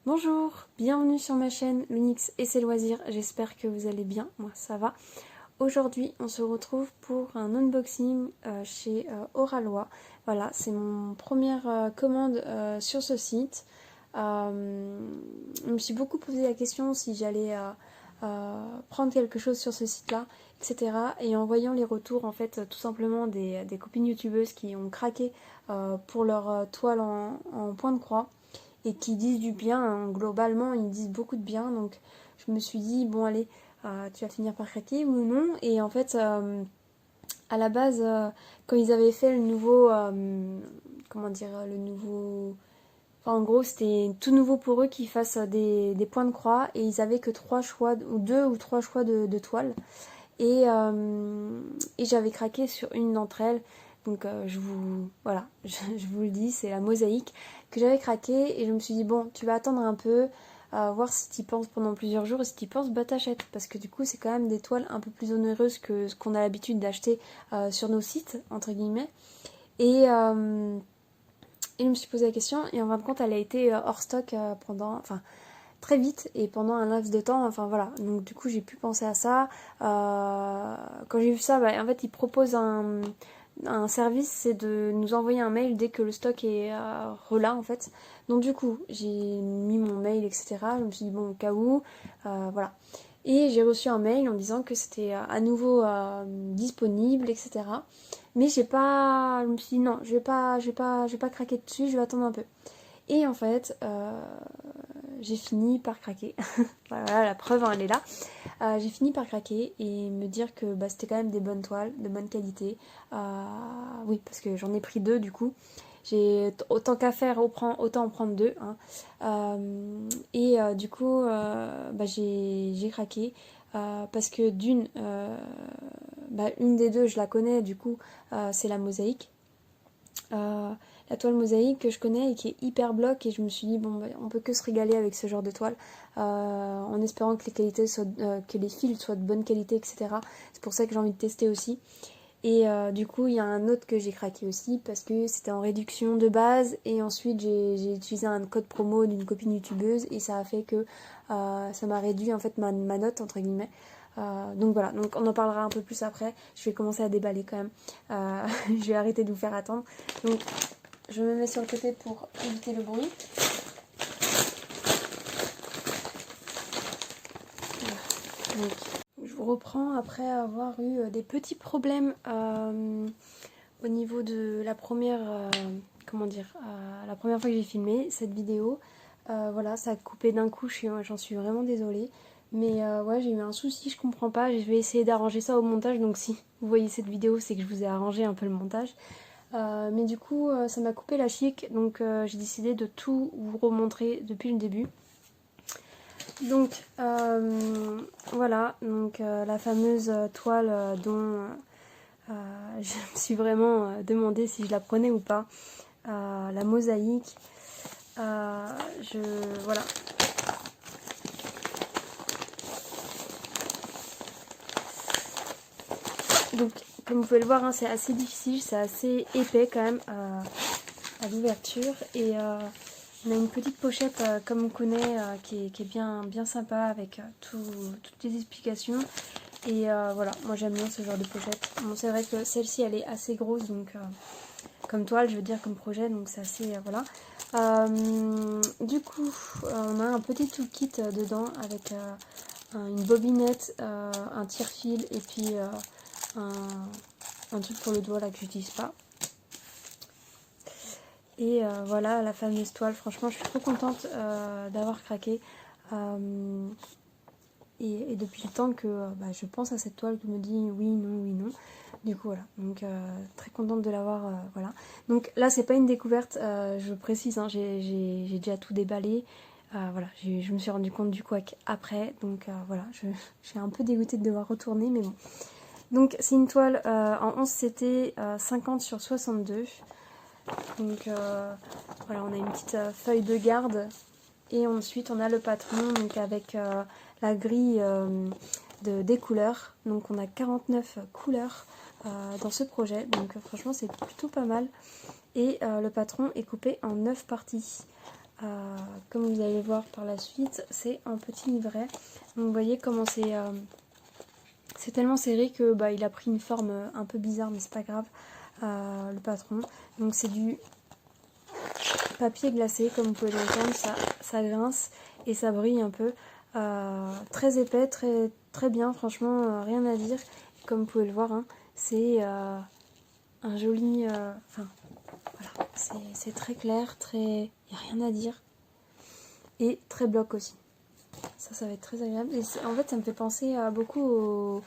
Bonjour, bienvenue sur ma chaîne Lunix et ses loisirs, j'espère que vous allez bien, moi ça va. Aujourd'hui on se retrouve pour un unboxing chez Oralois. Voilà, c'est mon première commande sur ce site. Je me suis beaucoup posé la question si j'allais prendre quelque chose sur ce site-là, etc. Et en voyant les retours en fait tout simplement des copines youtubeuses qui ont craqué pour leur toile en point de croix et qui disent du bien, hein. Globalement ils disent beaucoup de bien, donc je me suis dit bon allez, tu vas finir par craquer ou non. Et en fait à la base quand ils avaient fait le nouveau comment dire, le nouveau, enfin en gros c'était tout nouveau pour eux qu'ils fassent des points de croix, et ils avaient que trois choix ou deux ou trois choix de toiles, et j'avais craqué sur une d'entre elles. Donc je vous voilà, je vous le dis, c'est la mosaïque que j'avais craqué, et je me suis dit bon, tu vas attendre un peu, voir si tu y penses pendant plusieurs jours, et si tu y penses, bah t'achètes, parce que du coup c'est quand même des toiles un peu plus onéreuses que ce qu'on a l'habitude d'acheter sur nos sites entre guillemets. Et je me suis posé la question, et en fin de compte elle a été hors stock pendant, enfin très vite et pendant un laps de temps, enfin voilà, donc du coup j'ai pu penser à ça. Quand j'ai vu ça, bah, en fait ils proposent un service, c'est de nous envoyer un mail dès que le stock est relâ en fait. Donc du coup j'ai mis mon mail, etc. Je me suis dit bon, au cas où, voilà. Et j'ai reçu un mail en disant que c'était à nouveau disponible, etc. Mais j'ai pas, je me suis dit non, je vais pas craquer dessus, je vais attendre un peu. Et en fait, j'ai fini par craquer. Voilà, la preuve, hein, elle est là. J'ai fini par craquer et me dire que bah, c'était quand même des bonnes toiles, de bonne qualité. Oui, parce que j'en ai pris deux du coup. J'ai autant qu'à faire, autant en prendre deux, hein. Du coup, bah, j'ai craqué. Parce que d'une, bah, une des deux, je la connais, du coup, c'est la mosaïque. La toile mosaïque que je connais et qui est hyper bloc, et je me suis dit bon, bah, on peut que se régaler avec ce genre de toile, en espérant que les qualités soient, que les fils soient de bonne qualité, etc. C'est pour ça que j'ai envie de tester aussi. Et du coup il y a un autre que j'ai craqué aussi parce que c'était en réduction de base, et ensuite j'ai utilisé un code promo d'une copine youtubeuse et ça a fait que ça m'a réduit en fait ma note entre guillemets. Donc voilà, donc on en parlera un peu plus après. Je vais commencer à déballer quand même. Je vais arrêter de vous faire attendre. Donc je me mets sur le côté pour éviter le bruit. Donc, je vous reprends après avoir eu des petits problèmes au niveau de la première, comment dire, la première fois que j'ai filmé cette vidéo. Voilà, ça a coupé d'un coup, j'en suis vraiment désolée. Mais ouais, j'ai eu un souci, je comprends pas. Je vais essayer d'arranger ça au montage. Donc si vous voyez cette vidéo, c'est que je vous ai arrangé un peu le montage. Mais du coup, ça m'a coupé la chic, donc j'ai décidé de tout vous remontrer depuis le début. Donc voilà, donc la fameuse toile dont je me suis vraiment demandé si je la prenais ou pas, la mosaïque. Voilà. Donc comme vous pouvez le voir, hein, c'est assez difficile, c'est assez épais quand même à l'ouverture, et on a une petite pochette comme on connaît, qui est bien sympa avec toutes les explications. Et voilà, moi j'aime bien ce genre de pochette. Bon, c'est vrai que celle-ci elle est assez grosse, donc comme toile, je veux dire, comme projet, donc c'est assez voilà. Du coup, on a un petit toolkit dedans avec une bobinette, un tire-fil, et puis un truc pour le doigt là que j'utilise pas. Et voilà la fameuse toile. Franchement, je suis trop contente d'avoir craqué. Et depuis le temps que bah, je pense à cette toile, que je me dis oui, non, oui, non. Du coup, voilà. Donc, très contente de l'avoir. Voilà. Donc là, c'est pas une découverte, je précise, hein, j'ai déjà tout déballé. Voilà, je me suis rendu compte du couac après. Donc, voilà, je suis un peu dégoûtée de devoir retourner, mais bon. Donc, c'est une toile en 11 CT 50 sur 62. Donc, voilà, on a une petite feuille de garde. Et ensuite, on a le patron, donc avec la grille des couleurs. Donc on a 49 couleurs dans ce projet, donc franchement c'est plutôt pas mal. Et le patron est coupé en 9 parties. comme vous allez voir par la suite, c'est un petit livret. Donc vous voyez comment c'est tellement serré que il a pris une forme un peu bizarre, mais c'est pas grave, le patron. Donc c'est du papier glacé, comme vous pouvez l'entendre, ça grince et ça brille un peu. Très épais, très bien, franchement, rien à dire. Comme vous pouvez le voir, hein, c'est un joli... Enfin, voilà, c'est très clair, il n'y a rien à dire. Et très bloc aussi. Ça va être très agréable. Et en fait, ça me fait penser beaucoup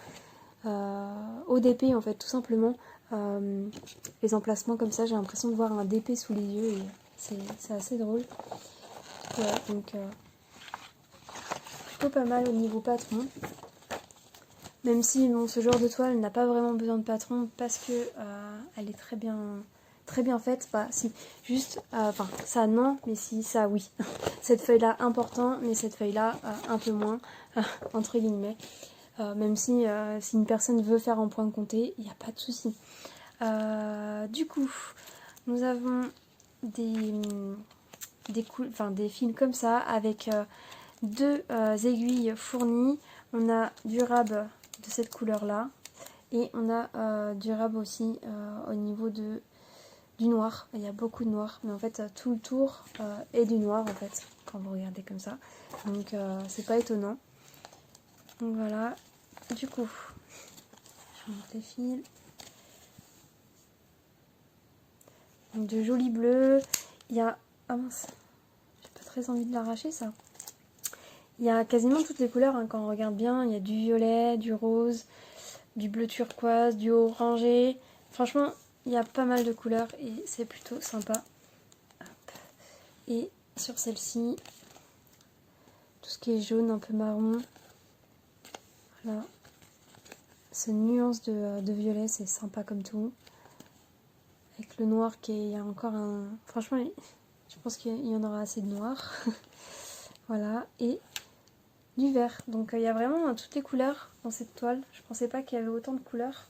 au DP, en fait, tout simplement. Les emplacements comme ça, j'ai l'impression de voir un DP sous les yeux et c'est assez drôle. Voilà, donc plutôt pas mal au niveau patron. Même si bon, ce genre de toile n'a pas vraiment besoin de patron parce que elle est très bien faite. Bah si, juste, enfin ça non, mais si ça oui. Cette feuille là important, mais cette feuille là un peu moins, entre guillemets. Même si une personne veut faire en point compté, il n'y a pas de souci. Du coup, nous avons des fils comme ça avec deux aiguilles fournies. On a du rab de cette couleur là et on a du rab aussi au niveau du noir. Il y a beaucoup de noir, mais en fait tout le tour est du noir en fait quand vous regardez comme ça, donc c'est pas étonnant. Donc voilà, du coup je monte les fils. Donc de jolis bleus, il y a... Ah mince, j'ai pas très envie de l'arracher ça. Il y a quasiment toutes les couleurs hein, quand on regarde bien. Il y a du violet, du rose, du bleu turquoise, du orangé. Franchement, il y a pas mal de couleurs et c'est plutôt sympa. Hop. Et sur celle-ci, tout ce qui est jaune, un peu marron. Voilà. Cette nuance de violet, c'est sympa comme tout. Avec le noir il y a encore un... Franchement, je pense qu'il y en aura assez de noir. Voilà. Et du vert. Donc il y a vraiment toutes les couleurs dans cette toile. Je pensais pas qu'il y avait autant de couleurs.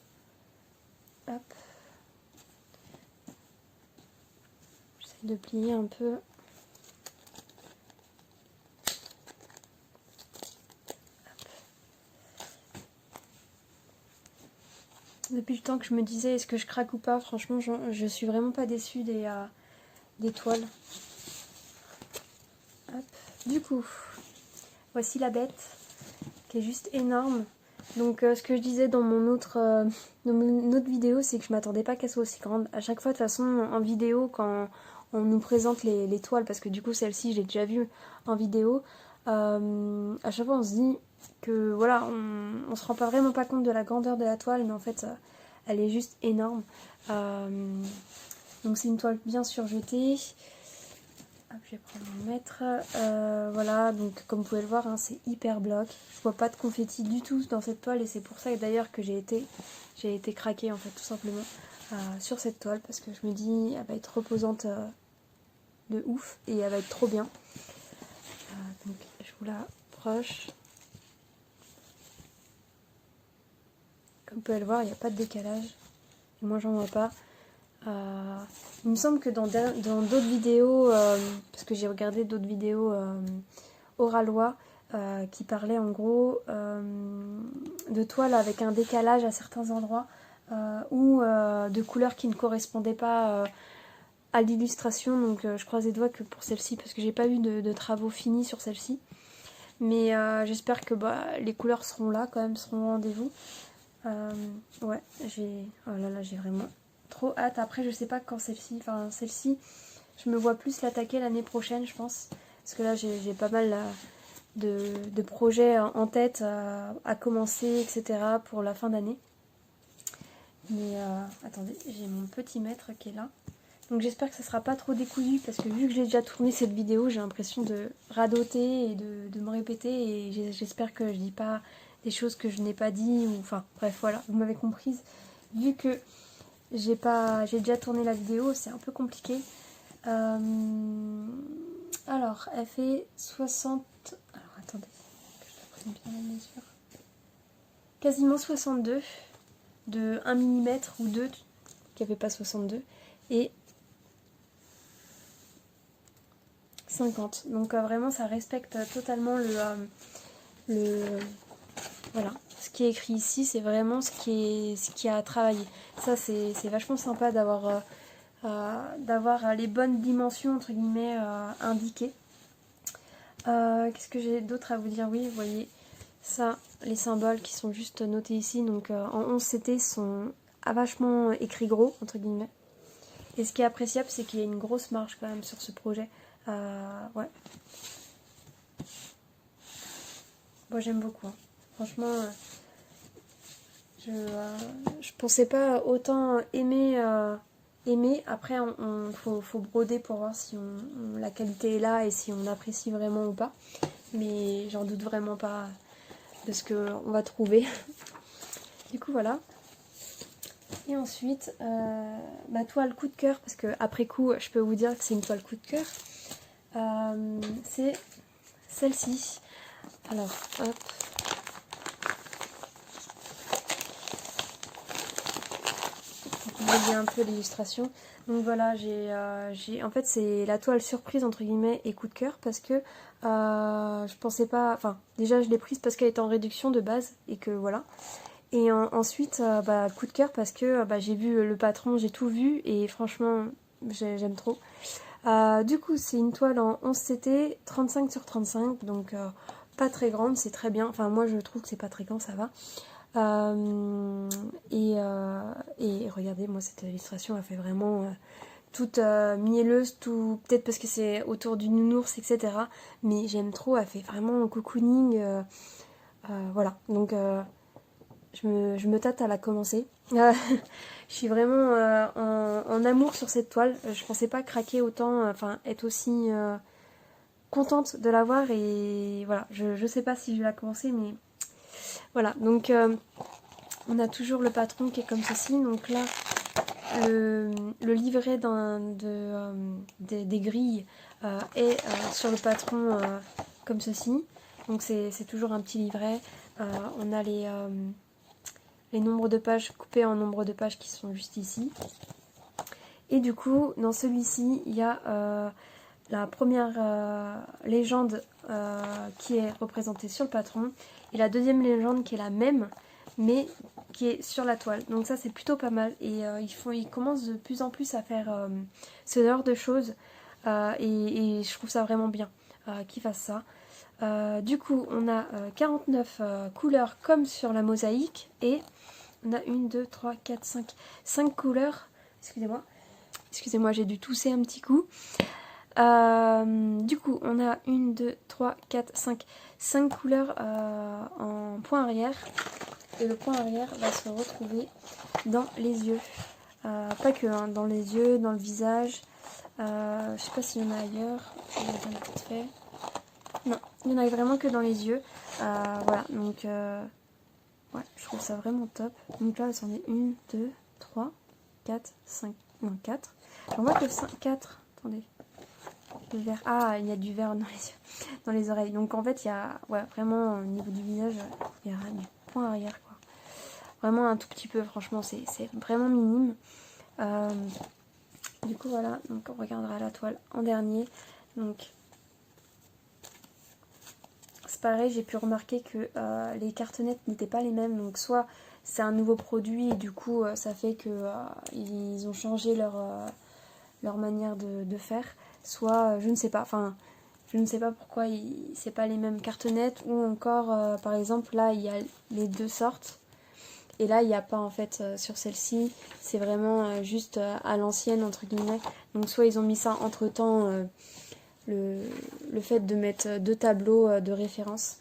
Hop. J'essaie de plier un peu. Hop. Depuis le temps que je me disais est-ce que je craque ou pas, franchement je suis vraiment pas déçue des toiles. Hop. Du coup, voici la bête qui est juste énorme. Donc ce que je disais dans mon autre vidéo, c'est que je m'attendais pas qu'elle soit aussi grande. À chaque fois, de toute façon, en vidéo, quand on nous présente les toiles, parce que du coup celle-ci, je l'ai déjà vue en vidéo, à chaque fois on se dit que voilà, on se rend pas vraiment pas compte de la grandeur de la toile, mais en fait, elle est juste énorme. Donc c'est une toile bien surjetée. Hop, je vais prendre mon mètre. Voilà, donc comme vous pouvez le voir, hein, c'est hyper bloc. Je vois pas de confetti du tout dans cette toile et c'est pour ça d'ailleurs que j'ai été craquée en fait tout simplement sur cette toile parce que je me dis elle va être reposante de ouf et elle va être trop bien. Donc je vous la approche. Comme vous pouvez le voir, il n'y a pas de décalage. Et moi j'en vois pas. Il me semble que dans d'autres vidéos, parce que j'ai regardé d'autres vidéos Oralois qui parlaient en gros de toiles avec un décalage à certains endroits ou de couleurs qui ne correspondaient pas à l'illustration. Donc je croise les doigts que pour celle-ci, parce que j'ai pas eu de travaux finis sur celle-ci. Mais j'espère que les couleurs seront là quand même, seront au rendez-vous. Ouais, oh là là, j'ai vraiment trop hâte. Après, je sais pas quand celle-ci, je me vois plus l'attaquer l'année prochaine, je pense. Parce que là, j'ai pas mal de projets en tête à commencer, etc. pour la fin d'année. Mais attendez, j'ai mon petit mètre qui est là. Donc j'espère que ça sera pas trop décousu parce que vu que j'ai déjà tourné cette vidéo, j'ai l'impression de radoter et de me répéter et j'espère que je dis pas des choses que je n'ai pas dit ou enfin bref voilà, vous m'avez comprise. Vu que j'ai déjà tourné la vidéo, c'est un peu compliqué. Alors elle fait 60. Alors attendez, que je la prenne bien la mesure. Quasiment 62 de 1 mm ou 2 qui avait pas 62 et 50. Donc vraiment ça respecte totalement voilà. Ce qui est écrit ici, c'est vraiment ce qui est à travailler. Ça c'est vachement sympa d'avoir les bonnes dimensions entre guillemets indiquées. Qu'est-ce que j'ai d'autre à vous dire? Oui, vous voyez ça, les symboles qui sont juste notés ici, donc en 11CT sont vachement écrits gros entre guillemets. Et ce qui est appréciable, c'est qu'il y a une grosse marge quand même sur ce projet. Ouais. Moi j'aime beaucoup. Hein. Franchement, je pensais pas autant aimer. Après, faut broder pour voir si la qualité est là et si on apprécie vraiment ou pas. Mais j'en doute vraiment pas de ce qu'on va trouver. Du coup, voilà. Et ensuite, ma toile coup de cœur, parce que après coup, je peux vous dire que c'est une toile coup de cœur. C'est celle-ci. Alors, hop. Vous voyez un peu l'illustration. Donc voilà, en fait c'est la toile surprise entre guillemets et coup de cœur parce que je pensais pas, enfin déjà je l'ai prise parce qu'elle était en réduction de base et que voilà. Et ensuite coup de cœur parce que j'ai vu le patron, j'ai tout vu et franchement j'aime trop. Du coup c'est une toile en 11CT 35 sur 35 donc pas très grande, c'est très bien. Enfin moi je trouve que c'est pas très grand, ça va. Et regardez, moi cette illustration elle fait vraiment toute mielleuse, tout peut-être parce que c'est autour du nounours, etc. Mais j'aime trop, elle fait vraiment cocooning. Voilà, donc je me tâte à la commencer. Je suis vraiment en amour sur cette toile. Je pensais pas craquer autant, enfin être aussi contente de la voir. Et voilà, je sais pas si je vais la commencer, mais voilà. Donc on a toujours le patron qui est comme ceci. Donc là, le livret des grilles est sur le patron comme ceci. Donc c'est toujours un petit livret. On a les nombres de pages coupés en nombres de pages qui sont juste ici. Et du coup, dans celui-ci, il y a la première légende qui est représentée sur le patron. Et la deuxième légende qui est la même, mais qui est sur la toile. Donc ça c'est plutôt pas mal. Et ils commencent de plus en plus à faire ce genre de choses. Et je trouve ça vraiment bien qu'ils fassent ça. Du coup on a 49 couleurs comme sur la mosaïque. Et on a 1, 2, 3, 4, 5 couleurs. Excusez-moi, j'ai dû tousser un petit coup. Du coup, on a 1, 2, 3, 4, 5 couleurs en point arrière. Et le point arrière va se retrouver dans les yeux. Pas que, hein, dans les yeux, dans le visage. Je sais pas s'il y en a ailleurs. Je vais regarder vite fait. Non, il n'y en a vraiment que dans les yeux. Voilà, donc ouais, je trouve ça vraiment top. Donc là, c'en est 1, 2, 3, 4, 5. Non, 4. J'en vois que 5, 4. Attendez. Le vert. Ah, il y a du vert dans les yeux, dans les oreilles. Donc en fait, il y a vraiment au niveau du visage, il y a du point arrière quoi. Vraiment un tout petit peu, franchement, c'est vraiment minime. Du coup voilà, donc on regardera la toile en dernier. Donc c'est pareil, j'ai pu remarquer que les cartonnettes n'étaient pas les mêmes. Donc soit c'est un nouveau produit et du coup ça fait que ils ont changé leur manière de faire. Soit je ne sais pas, enfin je ne sais pas pourquoi c'est pas les mêmes cartonnettes. Ou encore par exemple là il y a les deux sortes. Et là il n'y a pas en fait sur celle-ci. C'est vraiment juste à l'ancienne entre guillemets. Donc soit ils ont mis ça entre temps. Le fait de mettre deux tableaux de référence,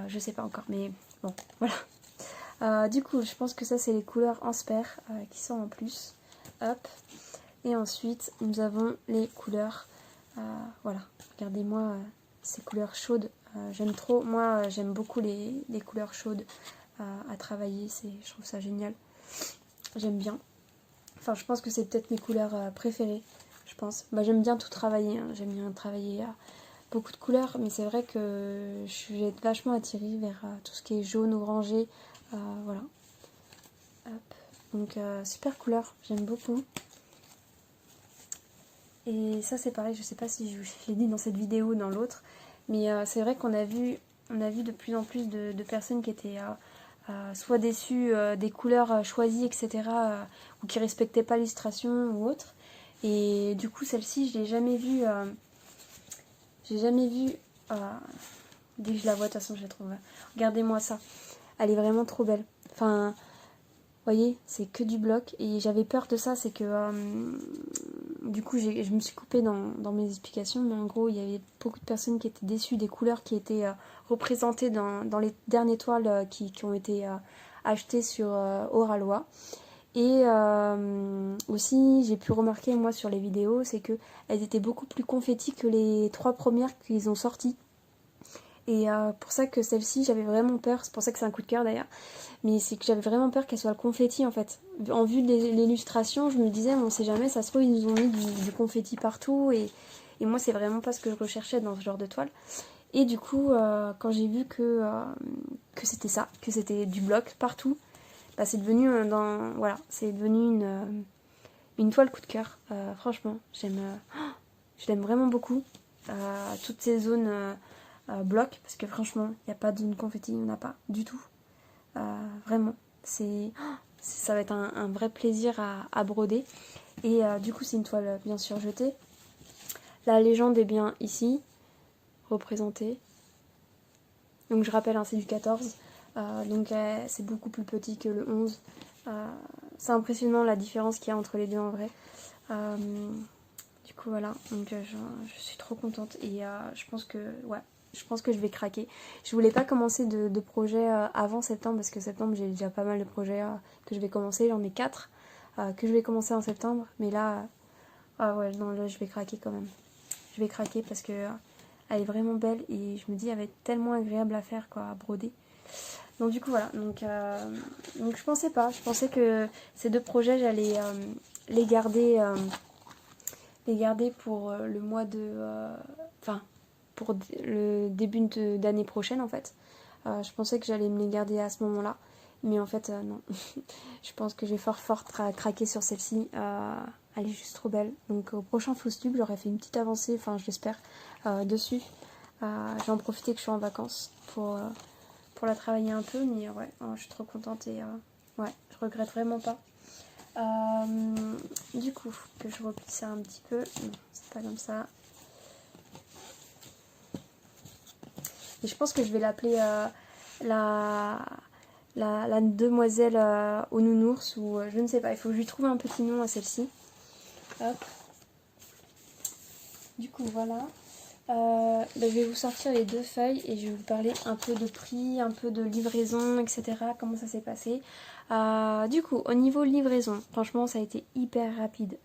je sais pas encore, mais bon, voilà. Du coup, je pense que ça, c'est les couleurs en spare qui sont en plus. Hop. Et ensuite, nous avons les couleurs. Voilà, regardez-moi ces couleurs chaudes. J'aime trop. Moi, j'aime beaucoup les couleurs chaudes à travailler. Je trouve ça génial. J'aime bien. Enfin, je pense que c'est peut-être mes couleurs préférées. Je pense. J'aime bien tout travailler. Hein. J'aime bien travailler beaucoup de couleurs. Mais c'est vrai que je suis vachement attirée vers tout ce qui est jaune, orangé. Voilà. Hop. Donc, super couleur. J'aime beaucoup. Et ça c'est pareil, je sais pas si je l'ai dit dans cette vidéo ou dans l'autre, mais c'est vrai qu'on a vu de plus en plus de personnes qui étaient soit déçues des couleurs choisies, etc., ou qui respectaient pas l'illustration ou autre. Et du coup celle-ci je l'ai jamais vue, dès que je la vois de toute façon je la trouve. Regardez-moi ça, elle est vraiment trop belle. Enfin, vous voyez, c'est que du bloc. Et j'avais peur de ça, c'est que du coup je me suis coupée dans mes explications, mais en gros il y avait beaucoup de personnes qui étaient déçues des couleurs qui étaient représentées dans les dernières toiles qui ont été achetées sur Oralois. Et aussi j'ai pu remarquer moi sur les vidéos, c'est que elles étaient beaucoup plus confettis que les 3 premières qu'ils ont sorties. Et pour ça que celle-ci j'avais vraiment peur, c'est pour ça que c'est un coup de cœur d'ailleurs, mais c'est que j'avais vraiment peur qu'elle soit le confetti en fait. En vue de l'illustration, je me disais on sait jamais, ça se trouve ils nous ont mis du confetti partout, et moi c'est vraiment pas ce que je recherchais dans ce genre de toile. Et du coup quand j'ai vu que c'était ça, que c'était du bloc partout, bah, c'est devenu voilà, c'est devenu une toile coup de cœur. Franchement je l'aime vraiment beaucoup. Toutes ces zones bloc, parce que franchement il n'y a pas de zone confetti, il n'y en a pas du tout. Vraiment, ça va être un vrai plaisir à broder. Et du coup c'est une toile bien sûr jetée. La légende est bien ici représentée. Donc je rappelle, hein, c'est du 14, donc c'est beaucoup plus petit que le 11. C'est impressionnant la différence qu'il y a entre les deux en vrai. Du coup voilà, donc je suis trop contente, et je pense que ouais, je pense que je vais craquer. Je voulais pas commencer de projet avant septembre, parce que septembre j'ai déjà pas mal de projets que je vais commencer, j'en ai 4 que je vais commencer en septembre, mais là ah ouais, non, là je vais craquer quand même. Je vais craquer parce que elle est vraiment belle, et je me dis elle va être tellement agréable à faire quoi, à broder. Donc du coup voilà, donc je pensais que ces 2 projets j'allais les garder pour le mois de enfin pour le début d'année prochaine en fait. Je pensais que j'allais me les garder à ce moment-là, mais en fait non. Je pense que j'ai fort craqué sur celle-ci. Elle est juste trop belle. Donc au prochain Floostube j'aurai fait une petite avancée, enfin je l'espère, dessus. Je vais en profiter que je suis en vacances pour la travailler un peu, mais ouais, je suis trop contente, et ouais, je regrette vraiment pas. Du coup, que je replie ça un petit peu. Non, c'est pas comme ça. Et je pense que je vais l'appeler la demoiselle au nounours, ou je ne sais pas, il faut que je lui trouve un petit nom à celle-ci. Hop. Du coup, voilà. Je vais vous sortir les 2 feuilles et je vais vous parler un peu de prix, un peu de livraison, etc. Comment ça s'est passé. Du coup, au niveau livraison, franchement, ça a été hyper rapide.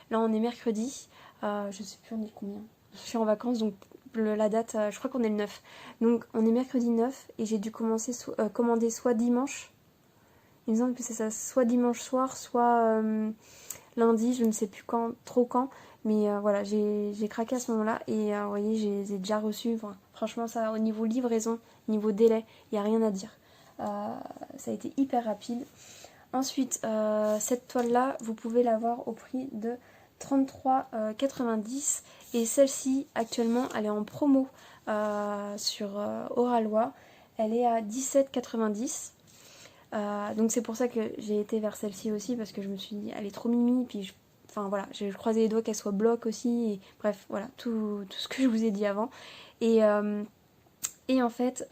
Là, on est mercredi. Je sais plus on est combien. Je suis en vacances, donc la date, je crois qu'on est le 9. Donc, on est mercredi 9 et j'ai dû commander soit dimanche. Il me semble que c'est ça, soit dimanche soir, soit lundi, je ne sais plus quand. Mais voilà, j'ai craqué à ce moment-là, et vous voyez, je les ai déjà reçus. Enfin, franchement, ça, au niveau livraison, niveau délai, il n'y a rien à dire. Ça a été hyper rapide. Ensuite, cette toile-là, vous pouvez l'avoir au prix de 33,90 €. Et celle-ci, actuellement, elle est en promo sur Oralois. Elle est à 17,90 €. Donc c'est pour ça que j'ai été vers celle-ci aussi, parce que je me suis dit, elle est trop mimi, puis enfin voilà, j'ai croisé les doigts qu'elle soit bloc aussi, et bref, voilà, tout ce que je vous ai dit avant. Et en fait,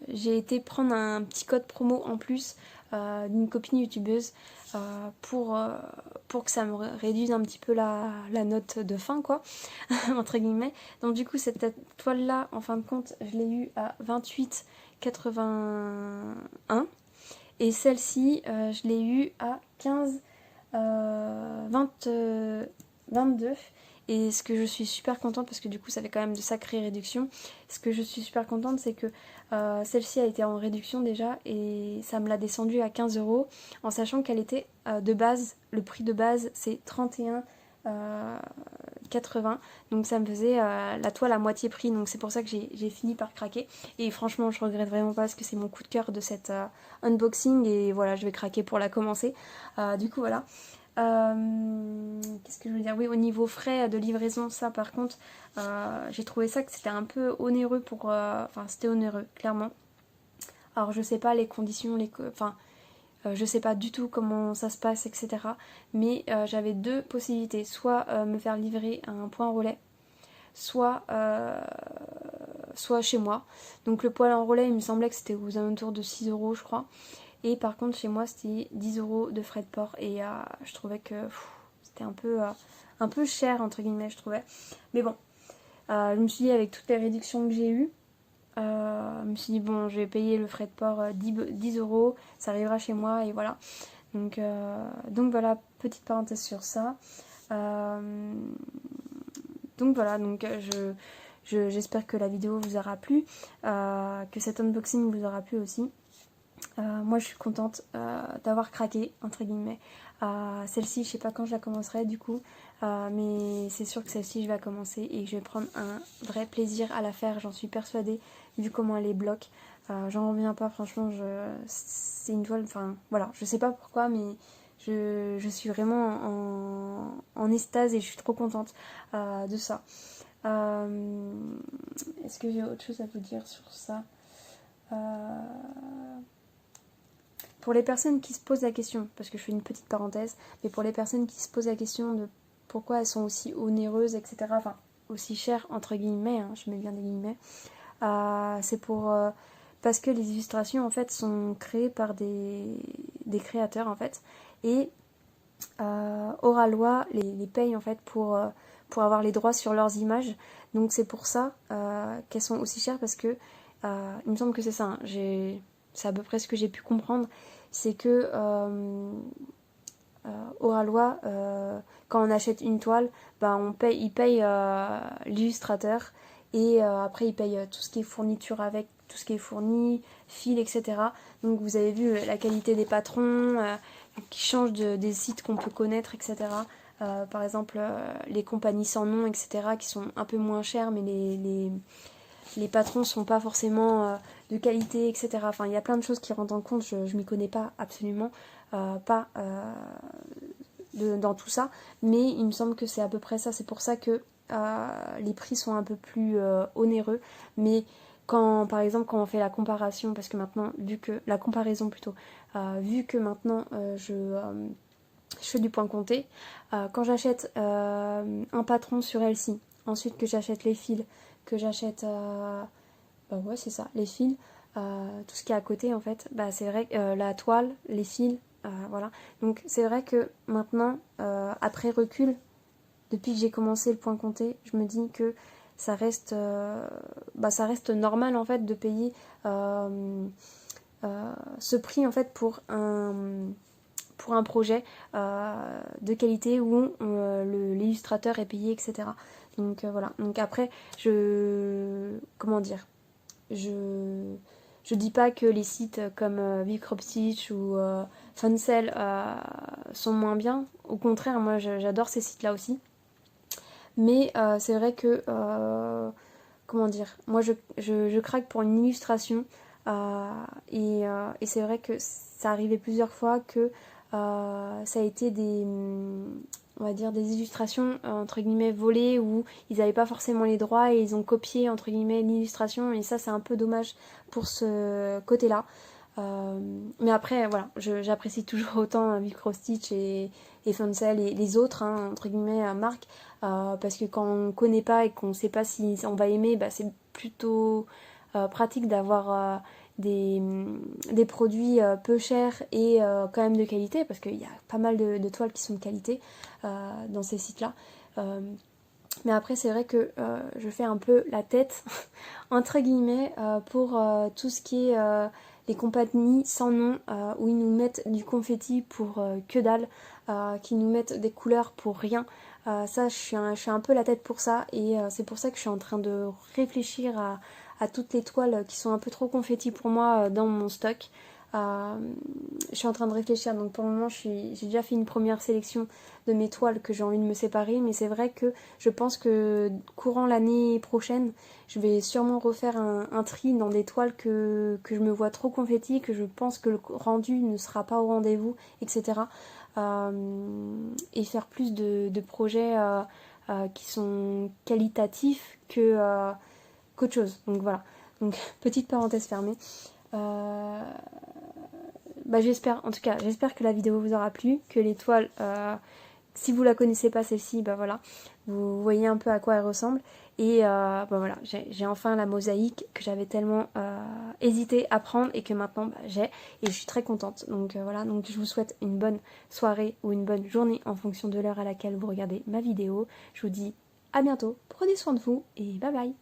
j'ai été prendre un petit code promo en plus d'une copine youtubeuse pour que ça me réduise un petit peu la note de fin, quoi, entre guillemets. Donc du coup, cette toile-là, en fin de compte, je l'ai eue à 28,81 €. Et celle-ci, je l'ai eue à 22. Et ce que je suis super contente, parce que du coup ça fait quand même de sacrées réductions, ce que je suis super contente, c'est que celle-ci a été en réduction déjà, et ça me l'a descendu à 15 €, en sachant qu'elle était de base, le prix de base c'est 31,80 €. Donc ça me faisait la toile à moitié prix, donc c'est pour ça que j'ai fini par craquer. Et franchement je regrette vraiment pas, parce que c'est mon coup de cœur de cette unboxing, et voilà, je vais craquer pour la commencer. Du coup voilà. Qu'est-ce que je veux dire? Oui, au niveau frais de livraison, ça par contre, j'ai trouvé ça que c'était un peu onéreux pour... Enfin, c'était onéreux, clairement. Alors, je sais pas les conditions, enfin, je sais pas du tout comment ça se passe, etc. Mais j'avais deux possibilités. Soit me faire livrer à un point relais, soit, soit chez moi. Donc le poêle en relais, il me semblait que c'était aux alentours de 6 euros, je crois. Et par contre, chez moi, c'était 10 euros de frais de port. Et je trouvais que c'était un peu cher, entre guillemets, je trouvais. Mais bon, je me suis dit, avec toutes les réductions que j'ai eues, je me suis dit, bon, je vais payer le frais de port 10 euros, ça arrivera chez moi, et voilà. Donc voilà, petite parenthèse sur ça. Donc voilà, j'espère que la vidéo vous aura plu, que cet unboxing vous aura plu aussi. Moi je suis contente d'avoir craqué entre guillemets. Celle-ci je sais pas quand je la commencerai du coup, mais c'est sûr que celle-ci je vais la commencer et que je vais prendre un vrai plaisir à la faire, j'en suis persuadée vu comment elle est bloque. J'en reviens pas franchement, c'est une toile, enfin voilà, je sais pas pourquoi mais je suis vraiment en extase et je suis trop contente de ça. Est-ce que j'ai autre chose à vous dire sur ça? Pour les personnes qui se posent la question, parce que je fais une petite parenthèse, mais pour les personnes qui se posent la question de pourquoi elles sont aussi onéreuses, etc., enfin aussi chères entre guillemets, hein, je mets bien des guillemets, c'est parce que les illustrations en fait sont créées par des créateurs en fait, et Oralois les paye en fait pour avoir les droits sur leurs images, donc c'est pour ça qu'elles sont aussi chères, parce que il me semble que c'est ça, hein, c'est à peu près ce que j'ai pu comprendre, c'est que Oralois, quand on achète une toile, bah il paye l'illustrateur, et après il paye tout ce qui est fourniture avec, tout ce qui est fourni, fil, etc. Donc vous avez vu la qualité des patrons qui changent des sites qu'on peut connaître, etc. Par exemple les compagnies sans nom, etc. qui sont un peu moins chères, mais les patrons sont pas forcément de qualité, etc. Enfin, il y a plein de choses qui rentrent en compte, je m'y connais pas absolument, pas dans tout ça, mais il me semble que c'est à peu près ça, c'est pour ça que les prix sont un peu plus onéreux, mais par exemple, quand on fait la comparaison, parce que maintenant, la comparaison plutôt, vu que maintenant je fais du point compté, quand j'achète un patron sur Etsy, ensuite que j'achète les fils, que j'achète, bah ouais c'est ça, les fils, tout ce qui est à côté en fait, bah c'est vrai que la toile, les fils, voilà. Donc c'est vrai que maintenant, après recul, depuis que j'ai commencé le point compté, je me dis que ça reste normal en fait de payer ce prix en fait pour un projet de qualité où l'illustrateur est payé, etc. Donc voilà. Donc après, comment dire, je dis pas que les sites comme Vicropstitch ou Funcel sont moins bien. Au contraire, moi j'adore ces sites-là aussi. Mais c'est vrai que, comment dire, moi je craque pour une illustration. Et c'est vrai que ça arrivait plusieurs fois que ça a été on va dire des illustrations entre guillemets volées, où ils n'avaient pas forcément les droits et ils ont copié entre guillemets l'illustration, et ça c'est un peu dommage pour ce côté là. Mais après voilà, j'apprécie toujours autant Microstitch et Funcel et les autres hein, entre guillemets marques, parce que quand on connaît pas et qu'on sait pas si on va aimer, bah, c'est plutôt pratique d'avoir des produits peu chers et quand même de qualité, parce qu'il y a pas mal de toiles qui sont de qualité dans ces sites-là. Mais après, c'est vrai que je fais un peu la tête, entre guillemets, pour tout ce qui est les compagnies sans nom, où ils nous mettent du confetti pour que dalle, qui nous mettent des couleurs pour rien. Ça, je suis un peu la tête pour ça, et c'est pour ça que je suis en train de réfléchir à toutes les toiles qui sont un peu trop confetti pour moi dans mon stock. Je suis en train de réfléchir, donc pour le moment j'ai déjà fait une première sélection de mes toiles que j'ai envie de me séparer, mais c'est vrai que je pense que courant l'année prochaine je vais sûrement refaire un tri dans des toiles que je me vois trop confetti, que je pense que le rendu ne sera pas au rendez-vous, etc. et faire plus de projets qui sont qualitatifs qu'autre chose. Donc voilà, donc petite parenthèse fermée. J'espère, en tout cas, j'espère que la vidéo vous aura plu, que l'étoile, si vous la connaissez pas celle-ci, voilà, vous voyez un peu à quoi elle ressemble. Et voilà, j'ai enfin la mosaïque que j'avais tellement hésité à prendre et que maintenant j'ai, et je suis très contente. Donc voilà, donc je vous souhaite une bonne soirée ou une bonne journée en fonction de l'heure à laquelle vous regardez ma vidéo. Je vous dis à bientôt, prenez soin de vous et bye bye.